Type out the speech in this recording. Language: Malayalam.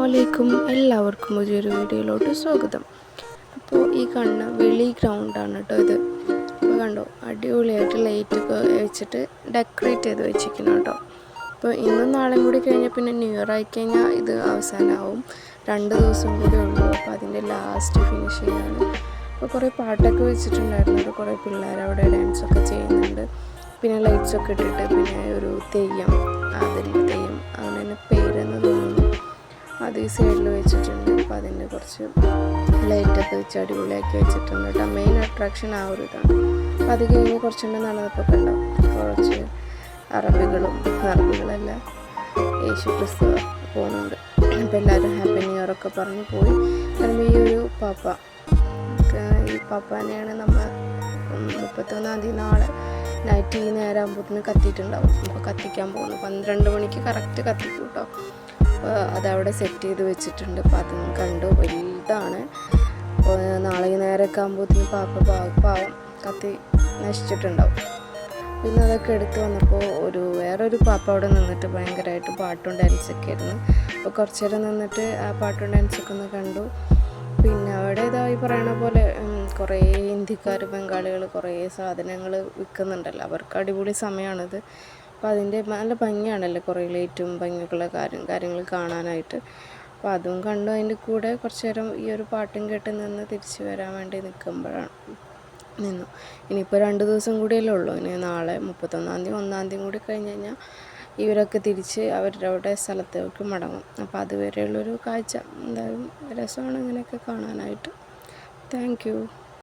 അസ്സലാമലൈക്കും, എല്ലാവർക്കും പുതിയൊരു വീഡിയോയിലോട്ട് സ്വാഗതം. അപ്പോൾ ഈ കാണുന്ന വെളി ഗ്രൗണ്ടാണ് കേട്ടോ ഇത്. അപ്പോൾ കണ്ടോ, അടിപൊളിയായിട്ട് ലൈറ്റൊക്കെ വെച്ചിട്ട് ഡെക്കറേറ്റ് ചെയ്ത് വെച്ചിരിക്കണം കേട്ടോ. അപ്പോൾ ഇന്നും നാളെയും കൂടി കഴിഞ്ഞാൽ പിന്നെ ന്യൂ ഇയർ ആയിക്കഴിഞ്ഞാൽ ഇത് അവസാനമാവും. 2 ദിവസം കൂടി ഉള്ളൂ. അപ്പോൾ അതിൻ്റെ ലാസ്റ്റ് ഫിനിഷിംഗ് ആണ്. അപ്പോൾ കുറേ പാട്ടൊക്കെ വെച്ചിട്ടുണ്ടായിരുന്നു. കുറേ പിള്ളേർ അവിടെ ഡാൻസൊക്കെ ചെയ്യുന്നുണ്ട്. പിന്നെ ലൈറ്റ്സൊക്കെ ഇട്ടിട്ട് പിന്നെ ഒരു തെയ്യം, അതിൽ തെയ്യം അങ്ങനെ പേരെന്ന് തോന്നുന്നു, അത് ഈ സൈഡിൽ വെച്ചിട്ടുണ്ട്. അപ്പോൾ അതിൻ്റെ കുറച്ച് ലൈറ്റൊക്കെ വെച്ച് അടിപൊളിയാക്കി വെച്ചിട്ടുണ്ട് കേട്ടോ. മെയിൻ അട്രാക്ഷൻ ആ ഒരു ഇതാണ്. അപ്പോൾ അത് കഴിഞ്ഞ് കുറച്ചുകൂടെ നടന്നപ്പോൾ കണ്ടോ, കുറച്ച് അറബികളല്ല യേശു ക്രിസ്തു പോകുന്നുണ്ട്. അപ്പോൾ എല്ലാവരും ഹാപ്പി ന്യൂ ഇയർ ഒക്കെ പറഞ്ഞ് പോയി. കാരണം ഈ ഒരു ഈ പാപ്പാനെയാണ് നമ്മൾ 31-ാം തീയതി നാളെ നൈറ്റ് ഈ നേരം ആകുമ്പോഴത്തേന് കത്തിയിട്ടുണ്ടാവും. അപ്പോൾ കത്തിക്കാൻ പോകുന്നു 12 മണിക്ക് കറക്റ്റ് കത്തിക്കും കേട്ടോ. അപ്പോൾ അതവിടെ സെറ്റ് ചെയ്ത് വെച്ചിട്ടുണ്ട്. അപ്പോൾ അതും കണ്ടു, വലുതാണ്. അപ്പോൾ നാളെ ഈ നേരമൊക്കെ ആകുമ്പോഴത്തേന് പാവം കത്തി നശിച്ചിട്ടുണ്ടാവും. പിന്നെ അതൊക്കെ എടുത്ത് വന്നപ്പോൾ വേറൊരു പാപ്പ അവിടെ നിന്നിട്ട് ഭയങ്കരമായിട്ട് പാട്ടും ഡാൻസൊക്കെ ആയിരുന്നു. അപ്പോൾ കുറച്ച് നേരം നിന്നിട്ട് ആ പാട്ടും ഡാൻസൊക്കെ ഒന്ന് കണ്ടു. പിന്നെ അവിടെ ഇതായി പറയണ പോലെ കുറേ ഹിന്ദിക്കാർ, ബംഗാളികൾ കുറേ സാധനങ്ങൾ വിൽക്കുന്നുണ്ടല്ലോ. അവർക്ക് അടിപൊളി സമയമാണിത്. അപ്പോൾ അതിൻ്റെ നല്ല ഭംഗിയാണല്ലോ, കുറേ ലൈറ്റും ഭംഗിയുള്ള കാര്യങ്ങൾ കാണാനായിട്ട്. അപ്പോൾ അതും കണ്ടു. അതിൻ്റെ കൂടെ കുറച്ച് നേരം ഈ ഒരു പാട്ടും കേട്ട് നിന്ന് തിരിച്ചു വരാൻ വേണ്ടി നിന്നു. ഇനിയിപ്പോൾ 2 ദിവസം കൂടിയല്ലേ ഉള്ളൂ. ഇനി നാളെ 31-ാം തീയതി 1-ാം തീയതി കൂടി കഴിഞ്ഞ് കഴിഞ്ഞാൽ ഇവരൊക്കെ തിരിച്ച് അവരുടെ സ്ഥലത്തേക്ക് മടങ്ങും. അപ്പോൾ അതുവരെയുള്ളൊരു കാഴ്ച എന്തായാലും രസമാണ് ഇങ്ങനെയൊക്കെ കാണാനായിട്ട്. Thank you.